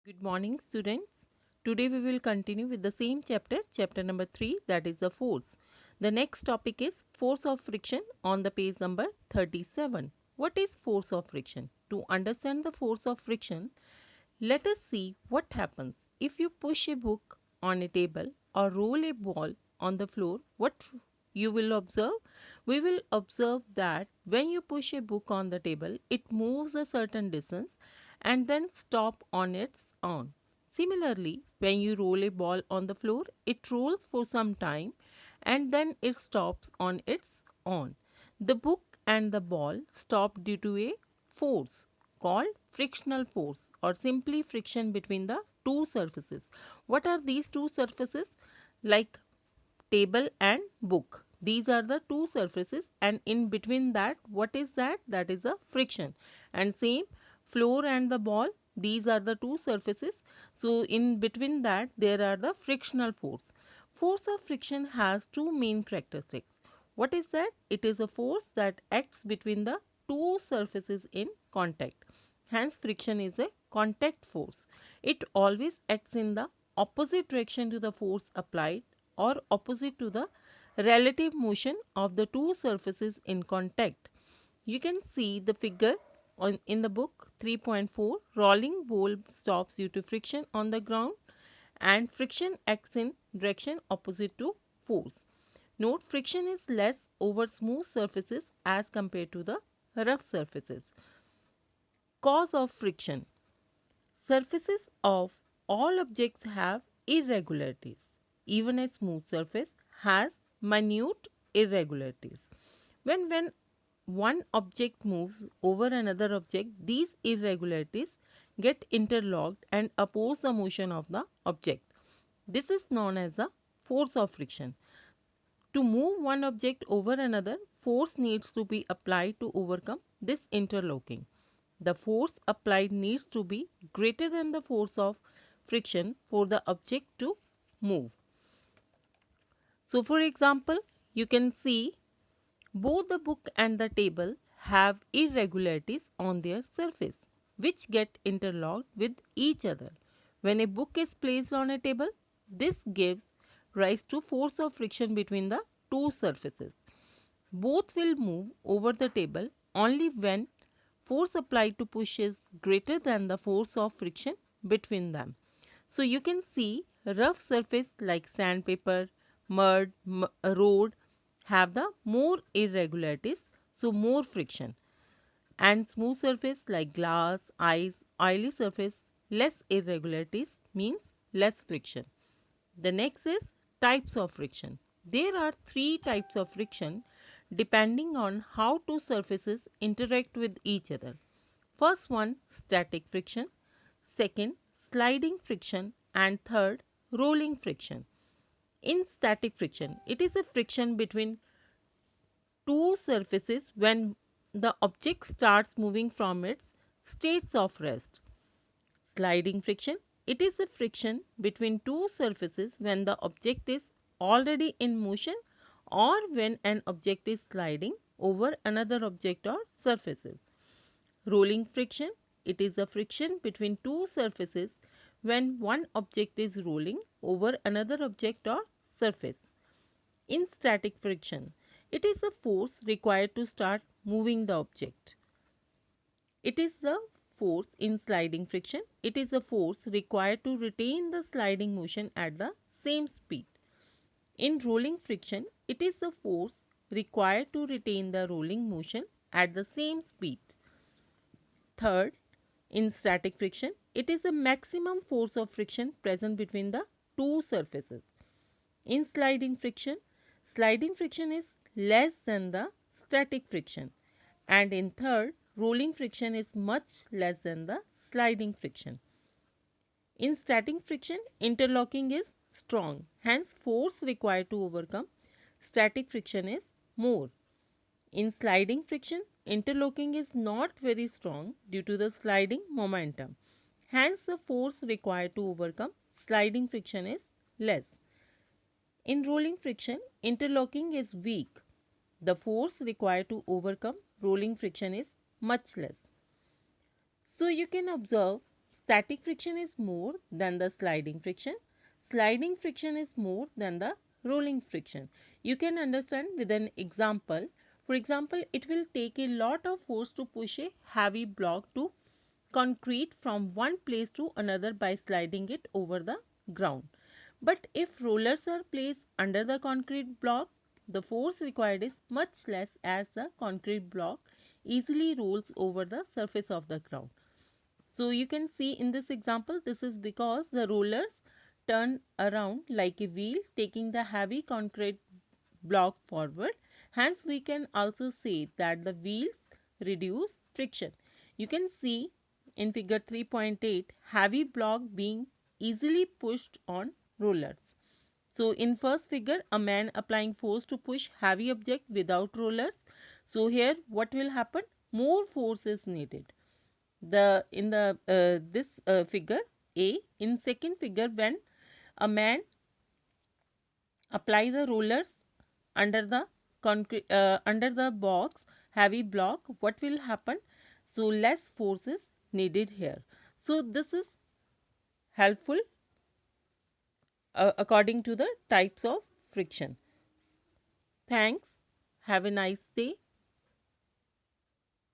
Good morning, students. Today we will continue with the same chapter, chapter number 3, that is the force. The next topic is force of friction on the page number 37. What is force of friction? To understand the force of friction, let us see what happens if you push a book on a table or roll a ball on the floor. What you will observe? We will observe that when you push a book on the table, it moves a certain distance and then stop on its own. Similarly, when you roll a ball on the floor, it rolls for some time and then it stops on its own. The book and the ball stop due to a force called frictional force or simply friction between the two surfaces. What are these two surfaces? Like table and book. These are the two surfaces, and in between that, what is that? That is a friction. And same floor and the ball, these are the two surfaces. So in between that, there are the frictional force. Force of friction has two main characteristics. What is that? It is a force that acts between the two surfaces in contact. Hence friction is a contact force. It always acts in the opposite direction to the force applied or opposite to the relative motion of the two surfaces in contact. You can see the figure in the book 3.4. Rolling ball stops due to friction on the ground and friction acts in direction opposite to force. Note, friction is less over smooth surfaces as compared to the rough surfaces. Cause of friction. Surfaces of all objects have irregularities. Even a smooth surface has minute irregularities. When one object moves over another object, these irregularities get interlocked and oppose the motion of the object. This is known as the force of friction. To move one object over another, force needs to be applied to overcome this interlocking. The force applied needs to be greater than the force of friction for the object to move. So for example, you can see both the book and the table have irregularities on their surface which get interlocked with each other. When a book is placed on a table, this gives rise to force of friction between the two surfaces. Both will move over the table only when force applied to push is greater than the force of friction between them. So you can see rough surface like sandpaper, mud, road have the more irregularities, so more friction. And smooth surface like glass, ice, oily surface, less irregularities means less friction. The next is types of friction. There are three types of friction depending on how two surfaces interact with each other. First one, static friction. Second, sliding friction. And third, rolling friction. In static friction, it is a friction between two surfaces when the object starts moving from its states of rest. Sliding friction, it is a friction between two surfaces when the object is already in motion or when an object is sliding over another object or surfaces. Rolling friction, it is a friction between two surfaces when one object is rolling over another object or surface. In static friction, it is a force required to start moving the object. It is the force in sliding friction. It is a force required to retain the sliding motion at the same speed. In rolling friction, it is the force required to retain the rolling motion at the same speed. Third, in static friction, it is the maximum force of friction present between the two surfaces. In sliding friction is less than the static friction. And in third, rolling friction is much less than the sliding friction. In static friction, interlocking is strong. Hence, force required to overcome static friction is more. In sliding friction, interlocking is not very strong due to the sliding momentum. Hence, the force required to overcome sliding friction is less. In rolling friction, interlocking is weak. The force required to overcome rolling friction is much less. So you can observe Static friction is more than the sliding friction. Sliding friction is more than the rolling friction. You can understand with an example. For example, it will take a lot of force to push a heavy block to concrete from one place to another by sliding it over the ground. But if rollers are placed under the concrete block, the force required is much less as the concrete block easily rolls over the surface of the ground. So you can see in this example, this is because the rollers turn around like a wheel taking the heavy concrete block forward. Hence, we can also say that the wheels reduce friction. You can see in figure 3.8 heavy block being easily pushed on rollers. So in first figure, a man applying force to push heavy object without rollers. So here what will happen? More force is needed. The in the this figure A, in second figure, when a man apply the rollers under the concrete under the box heavy block, what will happen? So less force is needed here. So this is helpful according to the types of friction. Thanks. Have a nice day.